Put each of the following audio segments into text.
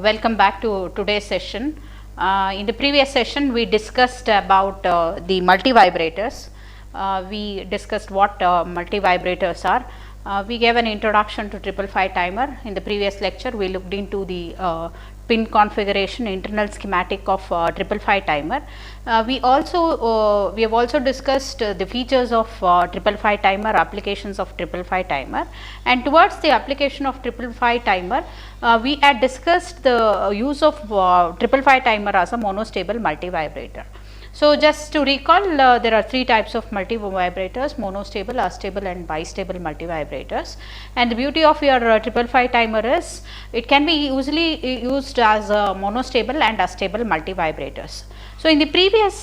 welcome back to today's session. In the previous session, we discussed about the multivibrators. We discussed what multivibrators are. We gave an introduction to 555 timer. In the previous lecture, we looked into the pin configuration, internal schematic of 555 timer. We have also discussed the features of 555 timer, applications of 555 timer, and towards the application of 555 timer, we had discussed the use of 555 timer as a monostable multivibrator. So, just to recall, there are three types of multivibrators: monostable, astable and bistable multivibrators. And the beauty of your 555 timer is it can be usually used as monostable and astable multivibrators. So, in the previous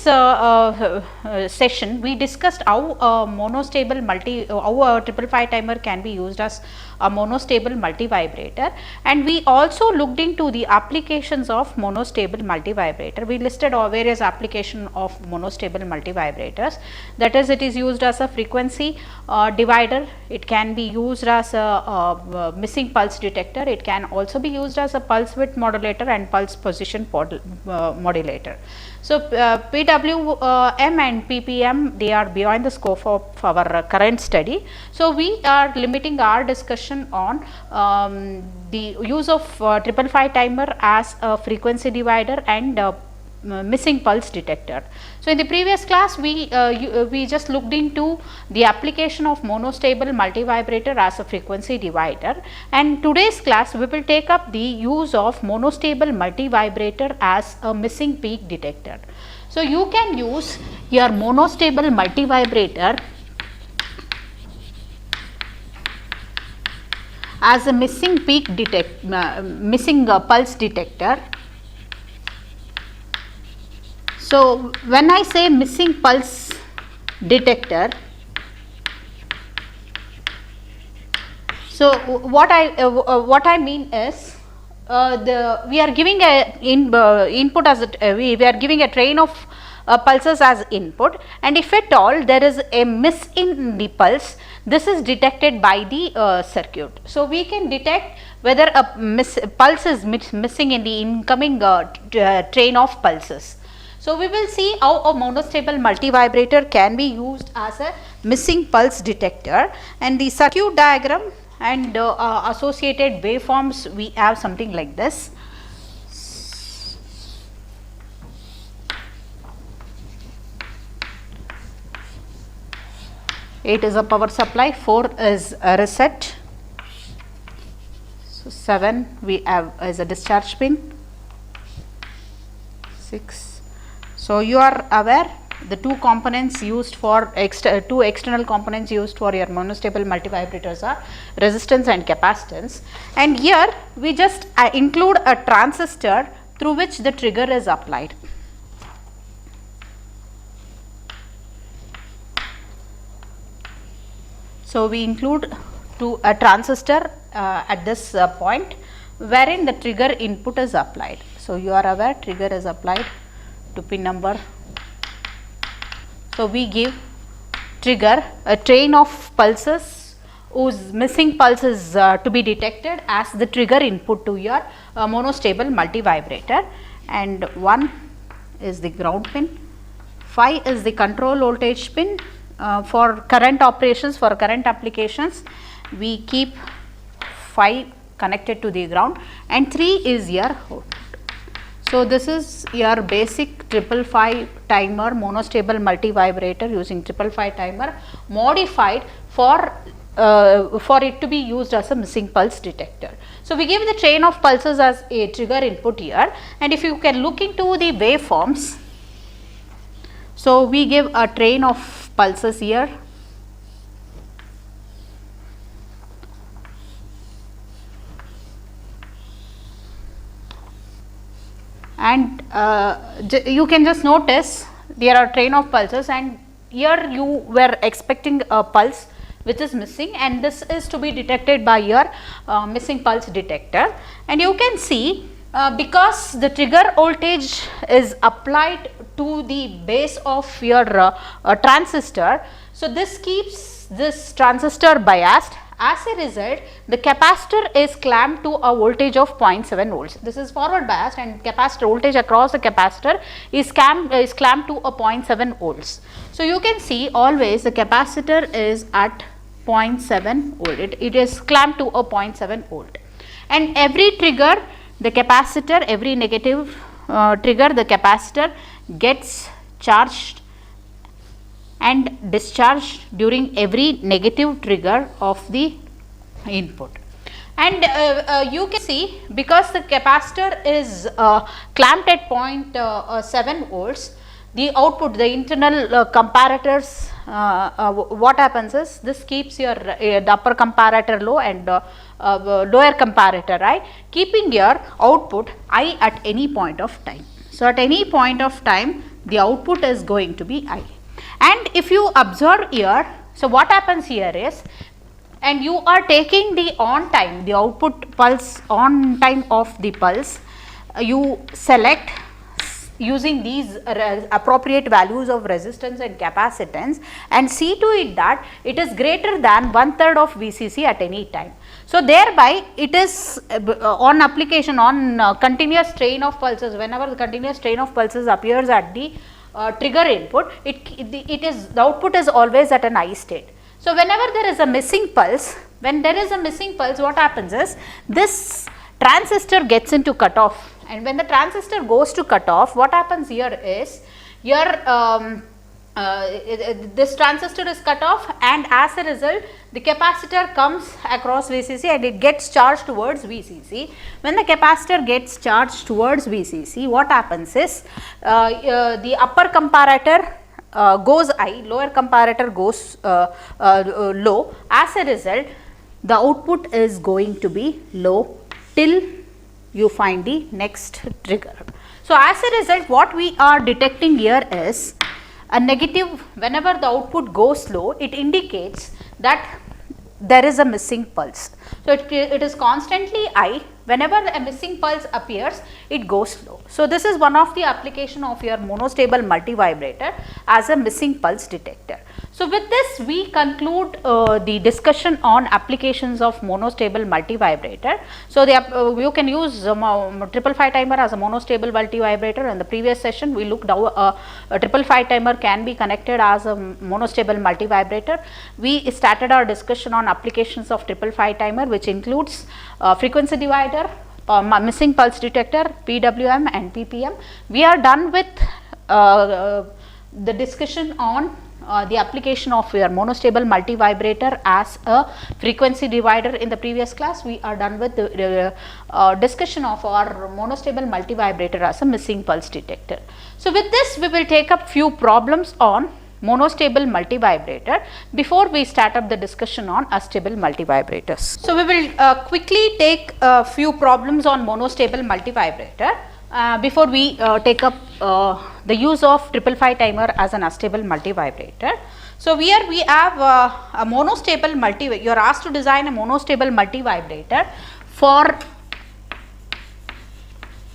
session, we discussed how a 555 timer can be used as a monostable multivibrator, and we also looked into the applications of monostable multivibrator. We listed various applications of monostable multivibrators, that is, it is used as a frequency divider, it can be used as a missing pulse detector, it can also be used as a pulse width modulator and pulse position modulator. So, PWM and PPM, they are beyond the scope of our current study. So, we are limiting our discussion on the use of 555 timer as a frequency divider and missing pulse detector. So, in the previous class, we just looked into the application of monostable multivibrator as a frequency divider, and today's class we will take up the use of monostable multivibrator as a missing peak detector. So, you can use your monostable multivibrator as a missing peak missing pulse detector. So, when I say missing pulse detector, so what I mean is we are giving a input as we are giving a train of pulses as input, and if at all there is a miss in the pulse, this is detected by the circuit. So, we can detect whether a pulse is missing in the incoming train of pulses. So, we will see how a monostable multivibrator can be used as a missing pulse detector, and the circuit diagram and associated waveforms, we have something like this. Eight is a power supply, 4 is a reset, so 7 we have as a discharge pin, 6. So, you are aware the two components used for two external components used for your monostable multivibrators are resistance and capacitance, and here we just include a transistor through which the trigger is applied. So, we include a transistor at this point wherein the trigger input is applied. So, you are aware trigger is applied to pin number. So, we give trigger a train of pulses whose missing pulse is to be detected as the trigger input to your monostable multivibrator, and 1 is the ground pin, 5 is the control voltage pin. For current operations, for current applications, we keep 5 connected to the ground, and 3 is your output. So, this is your basic 555 timer monostable multivibrator using 555 timer modified for it to be used as a missing pulse detector. So, we give the train of pulses as a trigger input here, and if you can look into the waveforms, so we give a train of pulses here, and you can just notice there are train of pulses, and here you were expecting a pulse which is missing, and this is to be detected by your missing pulse detector, and you can see because the trigger voltage is applied to the base of your transistor. So, this keeps this transistor biased As a result, the capacitor is clamped to a voltage of 0.7 volts. This is forward biased, and capacitor voltage across the capacitor is clamped to a 0.7 volts. So, you can see always the capacitor is at 0.7 volt. It is clamped to a 0.7 volt. And every trigger, the capacitor, every negative trigger, the capacitor gets charged and discharged during every negative trigger of the input. And you can see, because the capacitor is clamped at 0.7 volts, the output, the internal comparators, what happens is, this keeps your the upper comparator low and lower comparator high, keeping your output high at any point of time. So, at any point of time, the output is going to be high. And if you observe here, so what happens here is, and you are taking the on time, the output pulse, on time of the pulse, you select using these appropriate values of resistance and capacitance, and see to it that it is greater than 1/3 of VCC at any time. So, thereby it is on application, on continuous strain of pulses, whenever the continuous strain of pulses appears at the trigger input, the output is always at an high state. So, whenever there is a missing pulse, when there is a missing pulse, what happens is, this transistor gets into cutoff, and when the transistor goes to cutoff, what happens here is, your this transistor is cut off, and as a result the capacitor comes across VCC and it gets charged towards VCC. When the capacitor gets charged towards VCC, what happens is, the upper comparator goes high, lower comparator goes low. As a result, the output is going to be low till you find the next trigger. So, as a result, what we are detecting here is a negative. Whenever the output goes low, it indicates that there is a missing pulse. So, it is constantly high. Whenever a missing pulse appears, it goes low. So, this is one of the application of your monostable multivibrator as a missing pulse detector. So, with this we conclude the discussion on applications of monostable multivibrator. So, you can use 555 timer as a monostable multivibrator. In the previous session, we looked how a 555 timer can be connected as a monostable multivibrator. We started our discussion on applications of 555 timer, which includes frequency divider, missing pulse detector, PWM and PPM. We are done with the discussion on the application of your monostable multivibrator as a frequency divider. In the previous class, we are done with the discussion of our monostable multivibrator as a missing pulse detector. So, with this we will take up few problems on monostable multivibrator before we start up the discussion on astable multivibrators. So, we will quickly take a few problems on monostable multivibrator before we take up the use of 555 timer as an astable multivibrator. So, here we have a monostable multivibrator. You are asked to design a monostable multivibrator for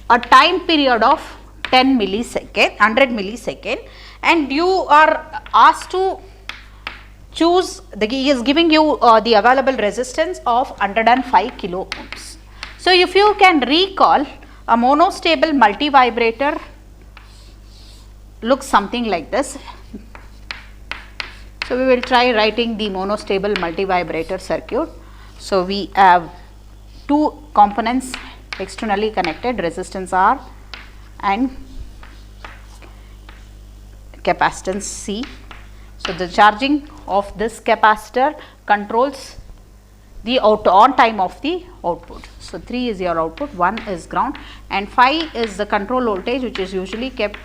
a time period of 10 millisecond, 100 millisecond, and you are asked to choose, he is giving you the available resistance of 105 kilo ohms. So, if you can recall, a monostable multivibrator looks something like this. So, we will try writing the monostable multivibrator circuit. So, we have two components externally connected, resistance R and capacitance C. So, the charging of this capacitor controls the on time of the output. So, 3 is your output, 1 is ground, and 5 is the control voltage, which is usually kept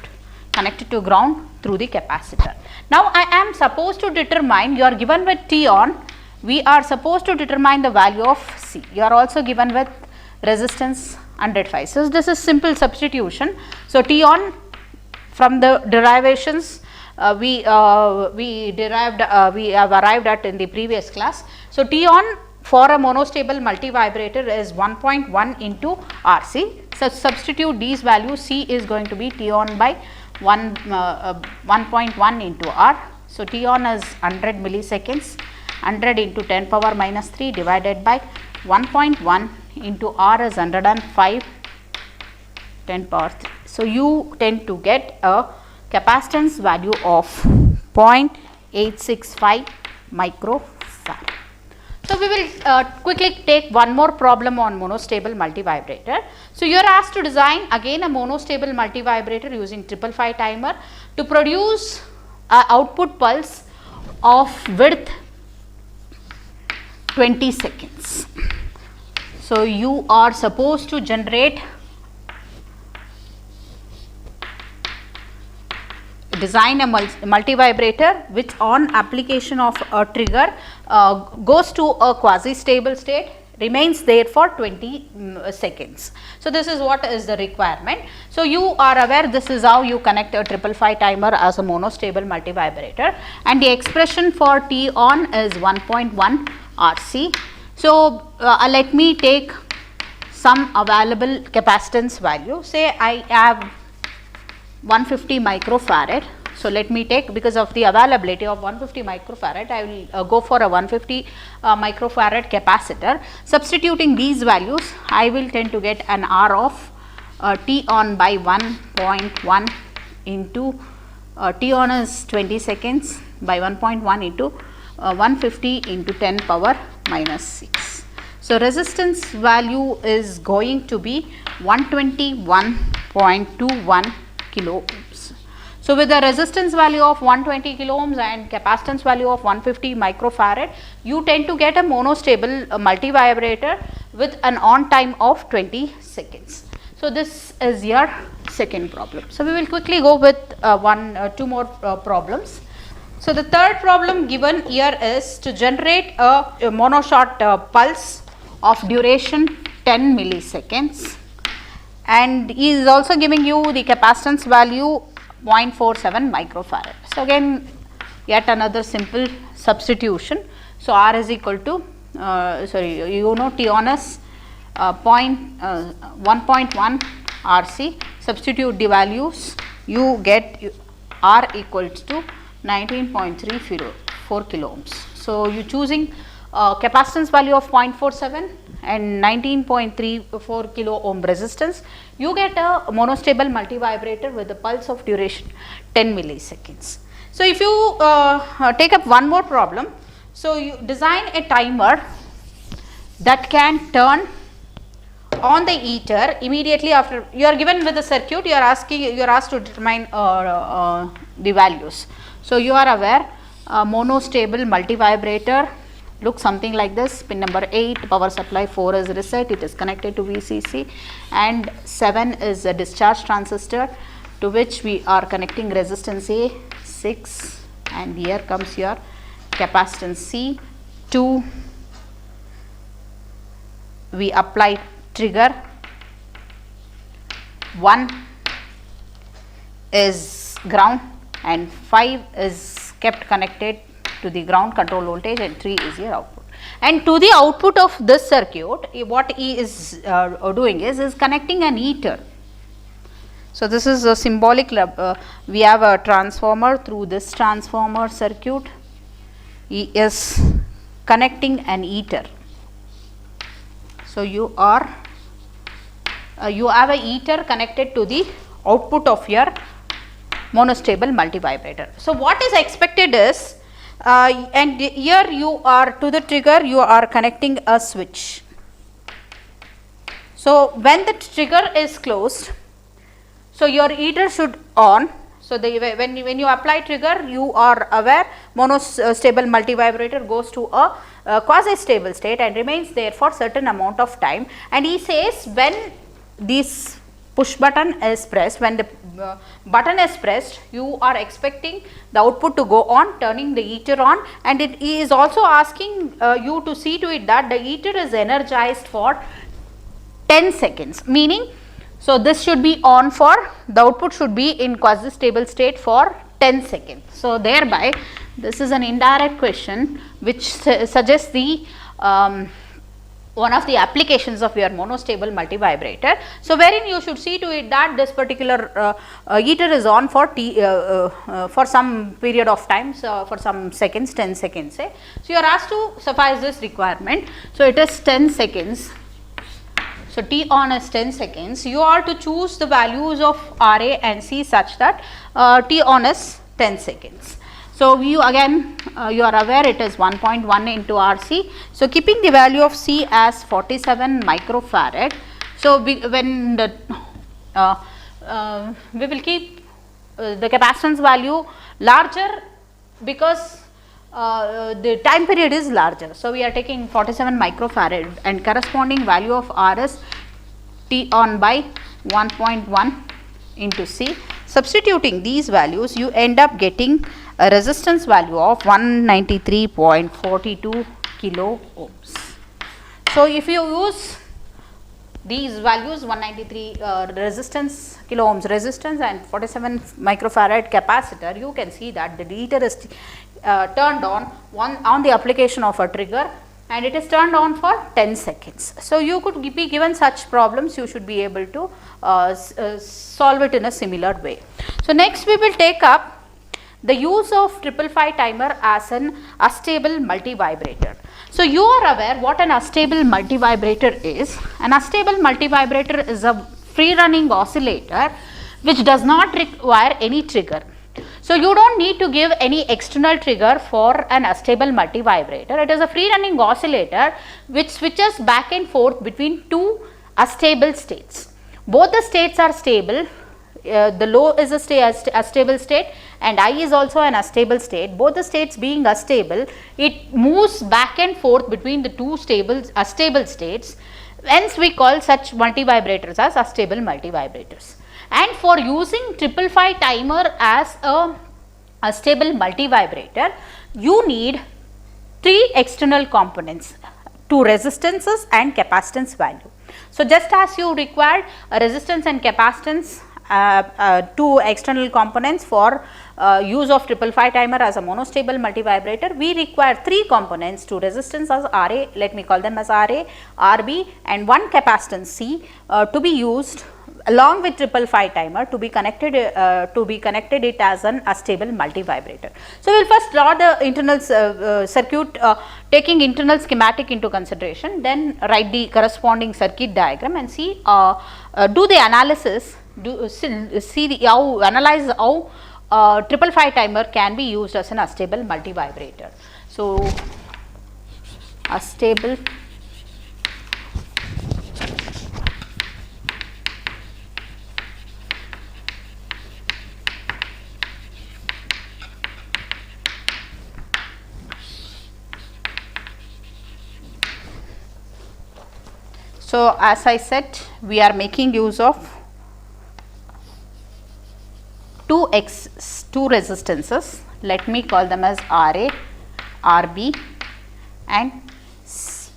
connected to ground through the capacitor. Now, I am supposed to determine, you are given with T on, we are supposed to determine the value of C. You are also given with resistance 105. So, this is simple substitution. So, T on, from the derivations we have arrived at in the previous class. So, T on for a monostable multivibrator is 1.1 into RC. So, substitute these values. C is going to be T on by 1.1 into R. So, T on is 100 milliseconds 100 into 10 power minus 3 divided by 1.1 into R is 105 10 power 3. So, you tend to get a capacitance value of 0.865 microfarad. So, we will quickly take one more problem on monostable multivibrator. So, you are asked to design again a monostable multivibrator using 555 timer to produce output pulse of width 20 seconds. So, you are supposed to design a multivibrator which on application of a trigger goes to a quasi stable state, remains there for 20 seconds. So, this is what is the requirement. So, you are aware this is how you connect a 555 timer as a monostable multivibrator, and the expression for T on is 1.1 RC. So, let me take some available capacitance value. Say I have 150 microfarad. So, let me take, because of the availability of 150 microfarad, I will go for a 150 microfarad capacitor. Substituting these values, I will tend to get an R of T on by 1.1 into T on is 20 seconds by 1.1 into 150 into 10 power minus 6. So, resistance value is going to be 121.21 kilo ohms. So, with the resistance value of 120 kilo ohms and capacitance value of 150 microfarad, you tend to get a monostable multivibrator with an on time of 20 seconds. So, this is your second problem. So, we will quickly go with two more problems. So, the third problem given here is to generate a monoshot pulse of duration 10 milliseconds, and he is also giving you the capacitance value 0.47 microfarad. So, again yet another simple substitution. So, R is equal to T on is 1.1 RC, substitute the values, you get R equals to 19.34 kilo ohms. So, you choosing capacitance value of 0.47 and 19.34 kilo ohm resistance, you get a monostable multivibrator with a pulse of duration 10 milliseconds. So, if you take up one more problem, so you design a timer that can turn on the heater immediately after you are given with the circuit, you are asked to determine the values. So, you are aware monostable multivibrator looks something like this. Pin number 8 power supply, 4 is reset, it is connected to VCC, and 7 is a discharge transistor to which we are connecting resistance A 6, and here comes your capacitance C 2. We apply trigger, 1 is ground and 5 is kept connected to the ground control voltage, and 3 is your output. And to the output of this circuit, what he is doing is connecting an heater. So, this is a symbolic, we have a transformer. Through this transformer circuit, he is connecting an heater. So, you have a heater connected to the output of your monostable multivibrator. So, what is expected is and here you are to the trigger, you are connecting a switch. So, when the trigger is closed, so your heater should on. So, when you apply trigger, you are aware monostable multivibrator goes to a quasi stable state and remains there for certain amount of time, and he says when this push button is pressed, when the button is pressed, you are expecting the output to go on, turning the heater on, and it is also asking you to see to it that the heater is energized for 10 seconds, meaning, so this should be on for, the output should be in quasi stable state for 10 seconds. So, thereby this is an indirect question which suggests the one of the applications of your monostable multivibrator. So, wherein you should see to it that this particular heater is on for for some period of time, so for some seconds, 10 seconds say. So, you are asked to suffice this requirement. So, it is 10 seconds. So, T on is 10 seconds. You are to choose the values of R A and C such that T on is 10 seconds. So, you again you are aware it is 1.1 into RC. So, keeping the value of C as 47 microfarad. So, when the we will keep the capacitance value larger because the time period is larger. So, we are taking 47 microfarad and corresponding value of R is T on by 1.1 into C. Substituting these values, you end up getting a resistance value of 193.42 kilo ohms. So, if you use these values 193 resistance kilo ohms resistance and 47 microfarad capacitor, you can see that the heater is turned on the application of a trigger and it is turned on for 10 seconds. So, you could be given such problems, you should be able to solve it in a similar way. So, next we will take up the use of 555 timer as an astable multivibrator. So, you are aware what an astable multivibrator is. An astable multivibrator is a free running oscillator which does not require any trigger. So, you do not need to give any external trigger for an astable multivibrator. It is a free running oscillator which switches back and forth between two astable states. Both the states are stable. The low is a stable state and I is also an astable state. Both the states being astable, it moves back and forth between the two astable states. Hence, we call such multivibrators as astable multivibrators. And for using 555 timer as a stable multivibrator, you need three external components, two resistances and capacitance value. So, just as you required a resistance and capacitance, two external components for use of 555 timer as a monostable multivibrator, we require three components, two resistance as RA, let me call them as RA, RB and one capacitance C to be used along with 555 timer to be connected it as an astable multivibrator. So, we will first draw the internal circuit taking internal schematic into consideration, then write the corresponding circuit diagram and see do the analysis, analyze how 555 timer can be used as an astable multivibrator. So, astable So, as I said, we are making use of two resistances, let me call them as RA, RB and C,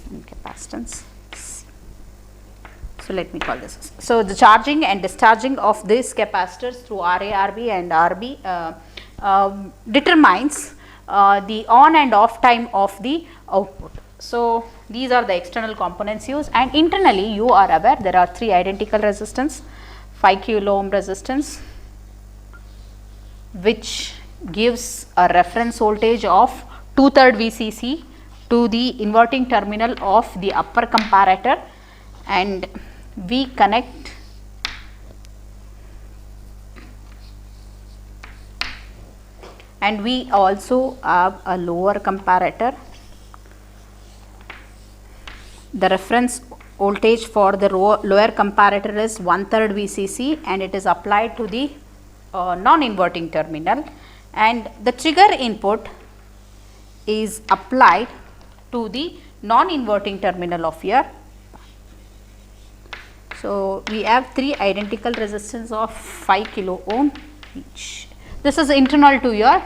and capacitance C. So, let me call this. So, the charging and discharging of these capacitors through RA, RB and RB determines the on and off time of the output. So, these are the external components used, and internally you are aware there are three identical resistance, 5 kilo ohm resistance which gives a reference voltage of 2/3 VCC to the inverting terminal of the upper comparator, and we connect and we also have a lower comparator. The reference voltage for the lower comparator is 1/3 VCC and it is applied to the non-inverting terminal, and the trigger input is applied to the non-inverting terminal of your. So, we have three identical resistance of 5 kilo ohm each. This is internal to your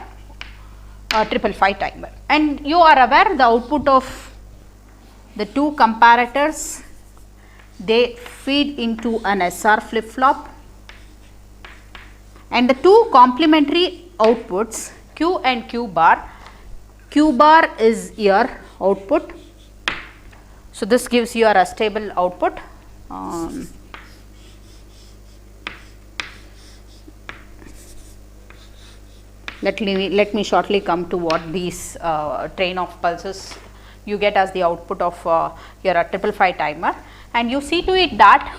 555 timer, and you are aware the output of the two comparators, they feed into an SR flip flop, and the two complementary outputs Q and Q bar is your output. So, this gives you a Astable output. Let me shortly come to what these train of pulses you get as the output of your 555 timer, and you see to it that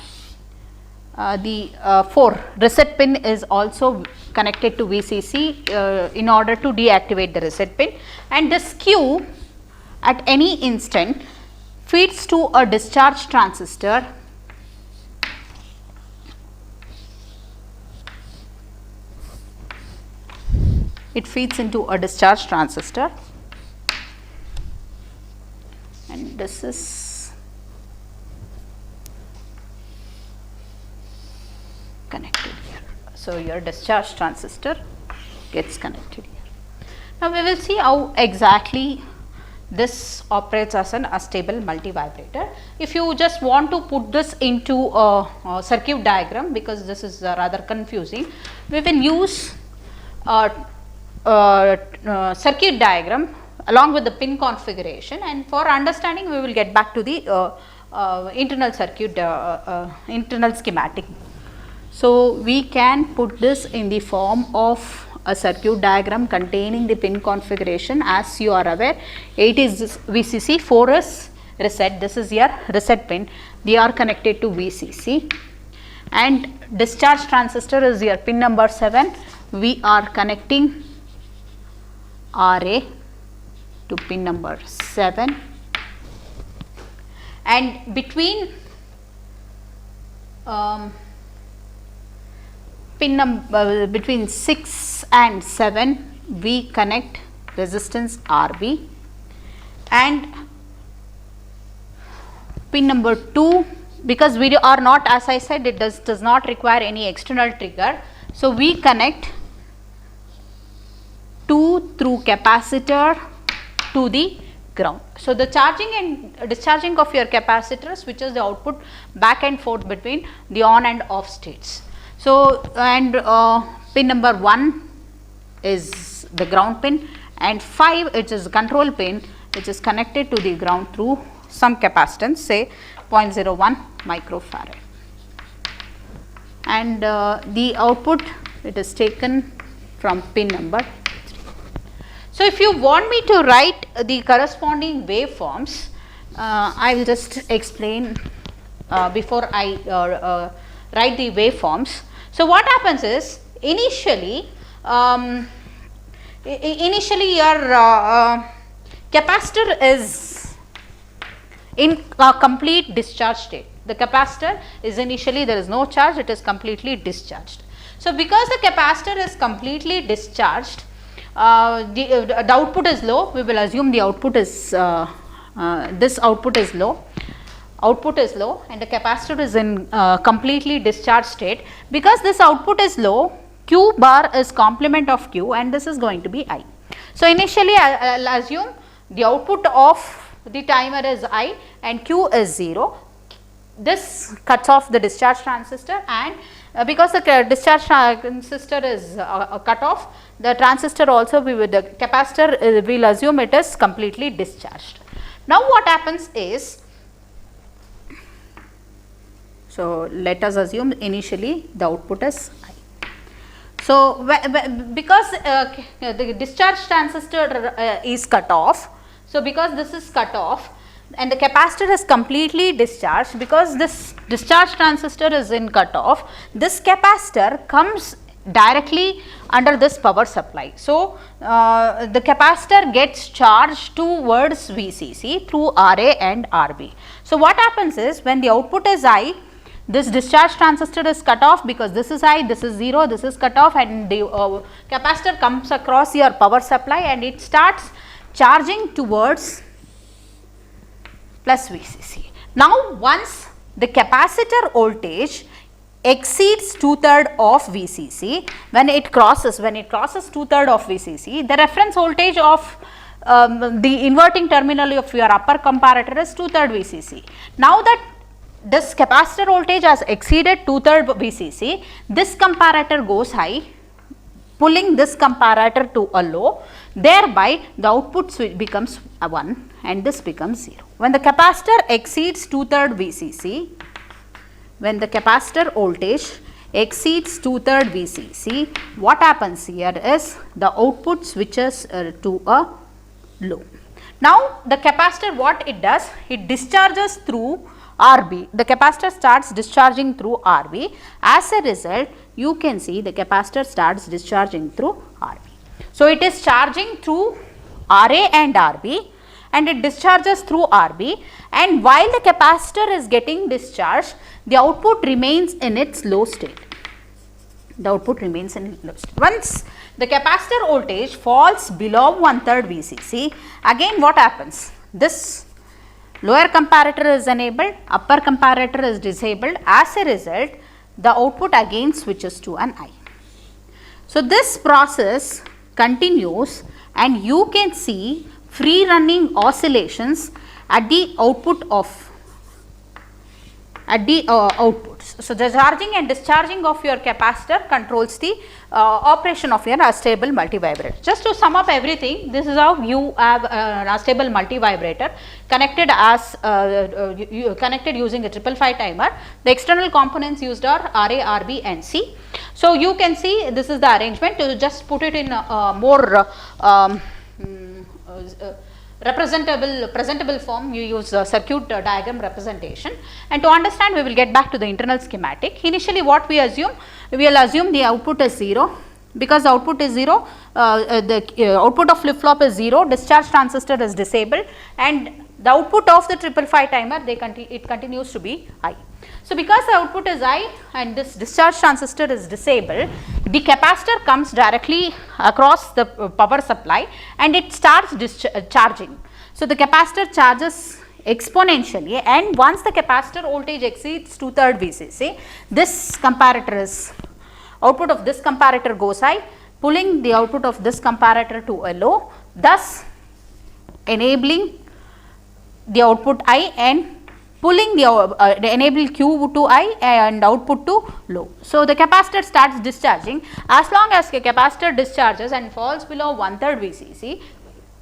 the 4 reset pin is also connected to VCC in order to deactivate the reset pin, and this Q at any instant feeds to a discharge transistor it feeds into a discharge transistor, and this is connected here. So, your discharge transistor gets connected here. Now, we will see how exactly this operates as an Astable multivibrator. If you just want to put this into a circuit diagram, because this is rather confusing, we will use circuit diagram along with the pin configuration, and for understanding we will get back to the internal circuit internal schematic. So, we can put this in the form of a circuit diagram containing the pin configuration. As you are aware, 8 is VCC, 4 is reset, this is your reset pin, they are connected to VCC, and discharge transistor is your pin number 7, we are connecting RA to pin number 7, and between between 6 and 7 we connect resistance RB, and pin number 2, because we are not, as I said, it does not require any external trigger. So, we connect 2 through capacitor to the ground. So, the charging and discharging of your capacitor switches the output back and forth between the on and off states. So, and pin number 1 is the ground pin, and 5 it is control pin which is connected to the ground through some capacitance, say 0.01 microfarad, and the output it is taken from pin number 3. So, if you want me to write the corresponding waveforms, I will just explain before I write the waveforms. So, what happens is initially your capacitor is in a complete discharge state. The capacitor is initially, there is no charge, it is completely discharged. So, because the capacitor is completely discharged, the output is low, we will assume the output is this output is low, and the capacitor is in completely discharged state. Because this output is low, Q bar is complement of Q, and this is going to be I. So, initially I will assume the output of the timer is I and Q is 0. This cuts off the discharge transistor, and because the discharge transistor is cut off, the transistor also the capacitor we will assume it is completely discharged. Now, what happens is, so let us assume initially the output is I. So, because the discharge transistor is cut off, so because this is cut off and the capacitor is completely discharged, because this discharge transistor is in cut off, this capacitor comes directly under this power supply. So, the capacitor gets charged towards VCC through RA and RB. So, what happens is, when the output is I, this discharge transistor is cut off, because this is I, this is 0, this is cut off, and the capacitor comes across your power supply and it starts charging towards plus VCC. Now, once the capacitor voltage exceeds 2/3 of VCC, when it crosses 2/3 of VCC, the reference voltage of the inverting terminal of your upper comparator is 2/3 VCC. Now that this capacitor voltage has exceeded 2/3 VCC, this comparator goes high, pulling this comparator to a low. thereby the output becomes 1 and this becomes 0. When the capacitor exceeds 2/3 VCC, when the capacitor voltage exceeds 2/3 VCC, what happens here is the output switches to a low. Now the capacitor, what it does, it discharges through RB. The capacitor starts discharging through RB. As a result, you can see the capacitor starts discharging through RB. So it is charging through RA and RB and it discharges through RB, and while the capacitor is getting discharged, the output remains in its low state. The output remains in low state. Once the capacitor voltage falls below 1/3 VCC, again what happens? This lower comparator is enabled, upper comparator is disabled. As a result, the output again switches to an I. So this process continues and you can see free running oscillations at the output of outputs. So the charging and discharging of your capacitor controls the operation of your astable multivibrator. Just to sum up everything, this is how you have an astable multivibrator connected as connected using a 555 timer. The external components used are RA, RB and C. So you can see this is the arrangement. To just put it in a more presentable form, you use circuit diagram representation, and to understand we will get back to the internal schematic. Initially what we assume, we will assume the output is 0. Because the output is 0, the output of flip flop is 0, discharge transistor is disabled, and the output of the 555 timer it continues to be I. So because the output is I and this discharge transistor is disabled, the capacitor comes directly across the power supply and it starts charging. So the capacitor charges exponentially, and once the capacitor voltage exceeds 2/3 VCC, this comparator is, output of this comparator goes high, pulling the output of this comparator to a low, thus enabling the output I and pulling the enable Q to I and output to low. So the capacitor starts discharging. As long as the capacitor discharges and falls below 1/3 VCC,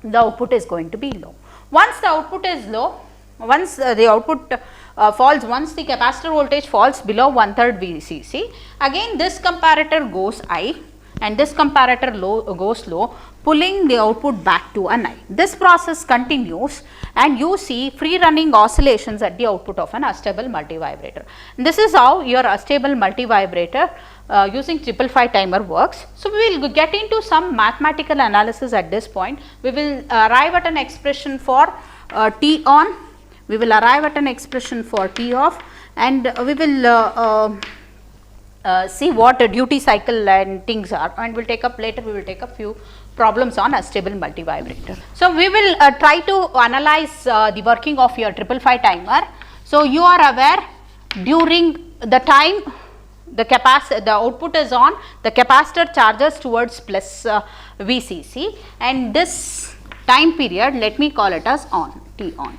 the output is going to be low. Once the output is low, once the output falls, once the capacitor voltage falls below 1/3 VCC, again this comparator goes I and this comparator goes low, pulling the output back to an I. This process continues and you see free running oscillations at the output of an astable multivibrator. This is how your astable multivibrator using 555 timer works. So we will get into some mathematical analysis at this point. We will arrive at an expression for T on, we will arrive at an expression for T off, and we will see what a duty cycle and things are, and we'll take up later, we will take up few problems on astable multivibrator. So we will try to analyze the working of your 555 timer. So you are aware, during the time the output is on, the capacitor charges towards plus VCC, and this time period, let me call it as on, T on,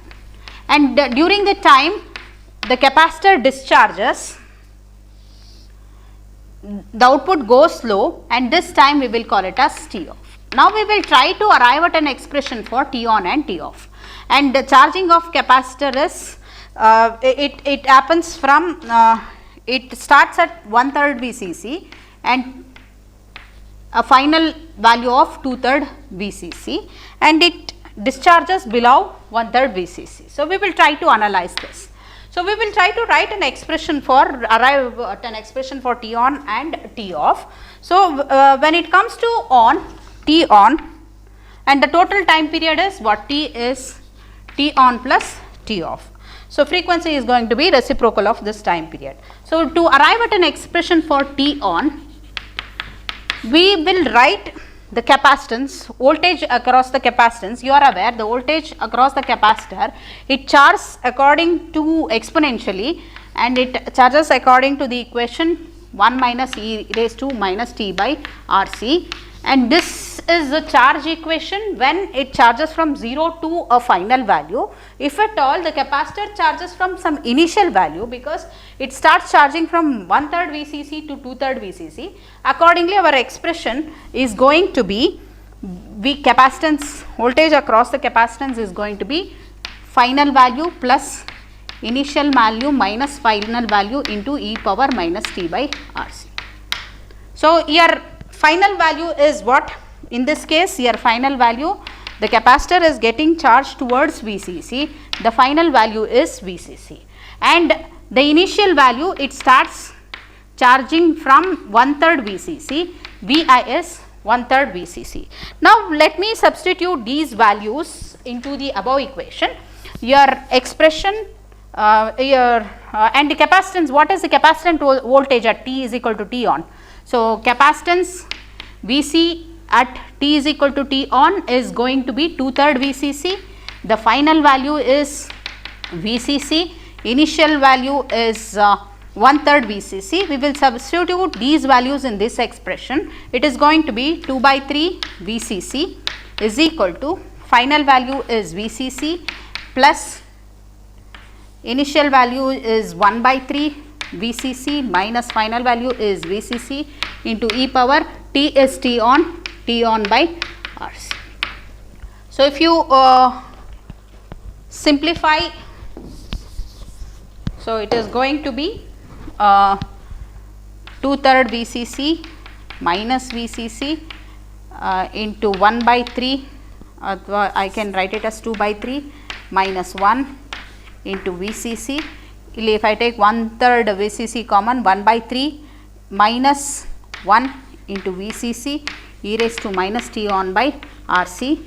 and during the time the capacitor discharges, the output goes low, and this time we will call it as T off. Now we will try to arrive at an expression for T on and T off, and the charging of capacitor is it happens from it starts at 1/3 VCC and a final value of 2/3 VCC, and it discharges below 1/3 VCC. So we will try to analyze this. So we will try to write an expression for, arrive at an expression for T on and T off. So when it comes to on, T on, and the total time period is what? T is T on plus T off. So frequency is going to be reciprocal of this time period. So to arrive at an expression for T on, we will write the capacitance, voltage across the capacitance. You are aware the voltage across the capacitor, it charges according to exponentially, and it charges according to the equation 1 minus e raised to minus t by RC, and this is the charge equation when it charges from 0 to a final value. If at all the capacitor charges from some initial value, because it starts charging from 1/3 VCC to 2/3 VCC, accordingly our expression is going to be capacitance voltage across the capacitance is going to be final value plus initial value minus final value into e power minus t by RC. So, your final value is what? In this case, your final value, the capacitor is getting charged towards VCC, the final value is VCC, and the initial value, it starts charging from 1/3 VCC, Vi is 1/3 VCC. Now, let me substitute these values into the above equation. Your expression and the capacitance, what is the capacitance voltage at T is equal to T on? So, capacitance Vc at T is equal to T on is going to be 2/3 VCC, the final value is VCC, initial value is 1/3 VCC. We will substitute these values in this expression. It is going to be 2/3 VCC is equal to final value is VCC plus initial value is 1/3 VCC minus final value is VCC into e power T is T on by RC. So, if you simplify, so it is going to be 2/3 VCC minus VCC into 1/3, I can write it as 2/3 minus 1 into VCC. If I take 1/3 VCC common, 1/3 minus 1 into VCC e raised to minus T on by RC.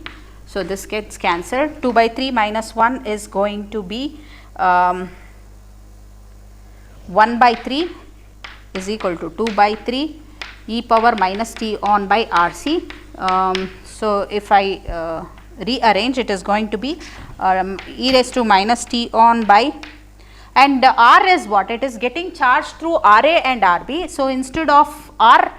So, this gets cancelled. 2/3 minus 1 is going to be 1/3 is equal to 2/3 e power minus T on by RC. So, if I rearrange, it is going to be e raised to minus T on by, and R is what? It is getting charged through RA and RB. So, instead of R,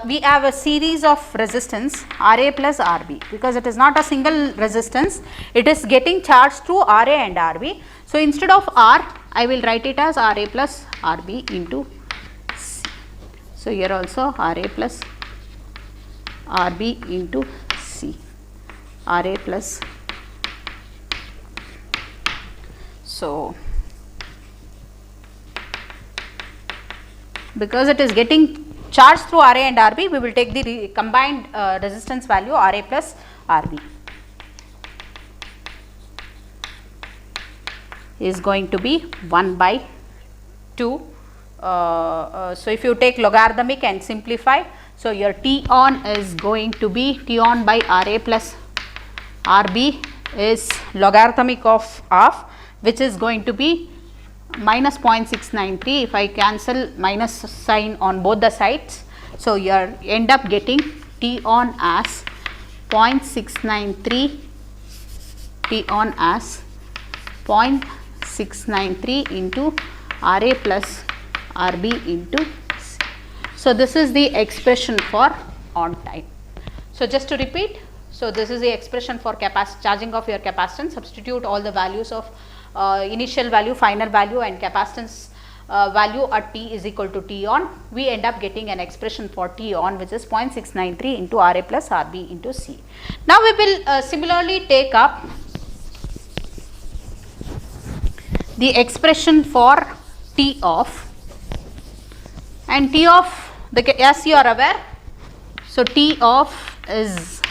we have a series of resistance RA plus RB, because it is not a single resistance, it is getting charged through RA and RB. So, instead of R, I will write it as RA plus RB into C. So, here also RA plus RB into C, RA plus. So, because it is getting charged through RA and RB, we will take the combined resistance value RA plus RB is going to be 1/2. So, if you take logarithmic and simplify, so your T on is going to be T on by RA plus RB is logarithmic of half, which is going to be minus 0.693. If I cancel minus sign on both the sides, so you end up getting T on as 0.693, T on as 0.693 into RA plus RB into C. So, this is the expression for on time. So, just to repeat, so this is the expression for charging of your capacitance. Substitute all the values of initial value, final value and capacitance value at T is equal to T on. We end up getting an expression for T on, which is 0.693 into RA plus RB into C. Now, we will similarly take up the expression for T off, and T off, as you are aware, so T off is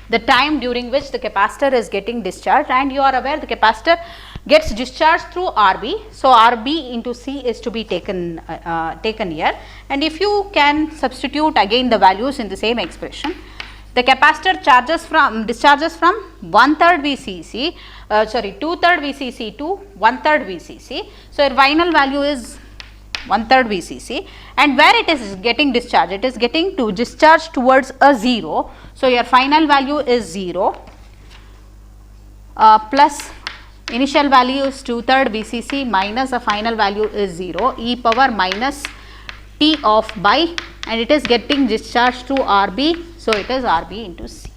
the time during which the capacitor is getting discharged, and you are aware the capacitor gets discharged through RB. So, RB into C is to be taken here, and if you can substitute again the values in the same expression, the capacitor discharges from 1/3 VCC, 2/3 VCC to 1/3 VCC. So, your final value is 1/3 VCC, and where it is getting discharged, it is getting to discharge towards a 0. So, your final value is 0 plus initial value is 2/3 VCC minus the final value is 0 e power minus T off by, and it is getting discharged through RB. So, it is RB into C.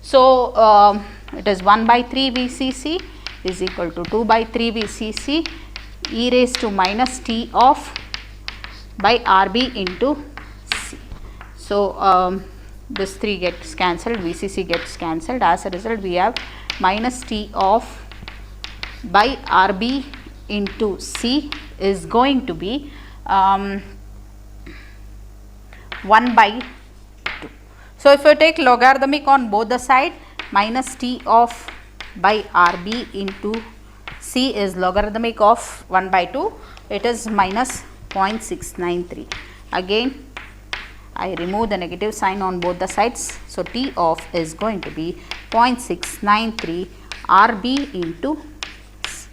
So, it is 1/3 VCC is equal to 2/3 VCC e raised to minus T off by RB into C. So, this 3 gets cancelled, VCC gets cancelled. As a result, we have minus T of by RB into C is going to be 1 by 2. So, if you take logarithmic on both the side, minus T of by RB into C is logarithmic of 1 by 2, it is minus 0.693. Again, I remove the negative sign on both the sides. So, T of is going to be 0.693 RB into C.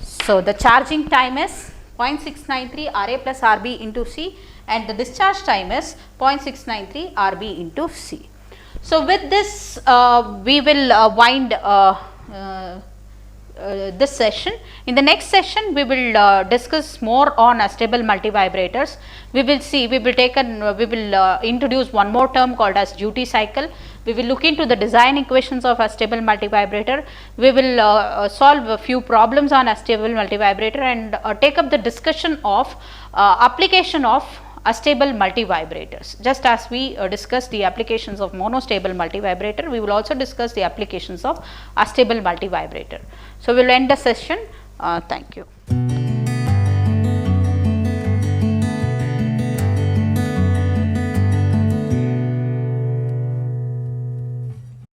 So, the charging time is 0.693 RA plus RB into C, and the discharge time is 0.693 RB into C. So, with this we will wind this session. In the next session, we will discuss more on astable multivibrators. We will see, we will introduce one more term called as duty cycle. We will look into the design equations of astable multivibrator. We will solve a few problems on astable multivibrator and take up the discussion of application of astable multivibrators. Just as we discussed the applications of monostable multivibrator, we will also discuss the applications of astable multivibrator. So, we will end the session. Thank you.